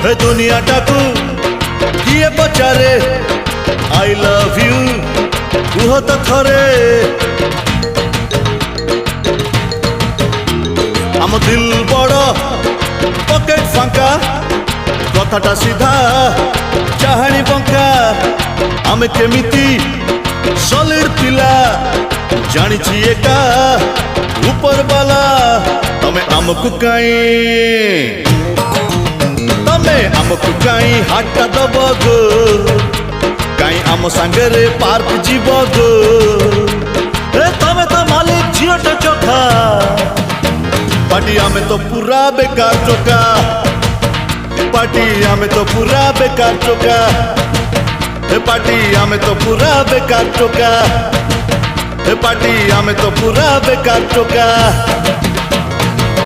ए दुनियाटा को किए पचारे I love you कुह तो थरे आम दिल बड़ पकेट फांका कथाटा सीधा चाहाणी बंका आमे केमिति सलिड पिला जानिछि एका ऊपर वाला तमे आमकु काई हाटटा दब गो काई आम सांगरे पार्क जीव गो तमे तो मालिक झीटा चोखा पार्टी आमे तो पूरा बेकार चोका पार्टी आमे तो पूरा बेकार चोका पार्टी आमे तो पूरा बेकार चोका पार्टी आमे तो पूरा बेकार चोका।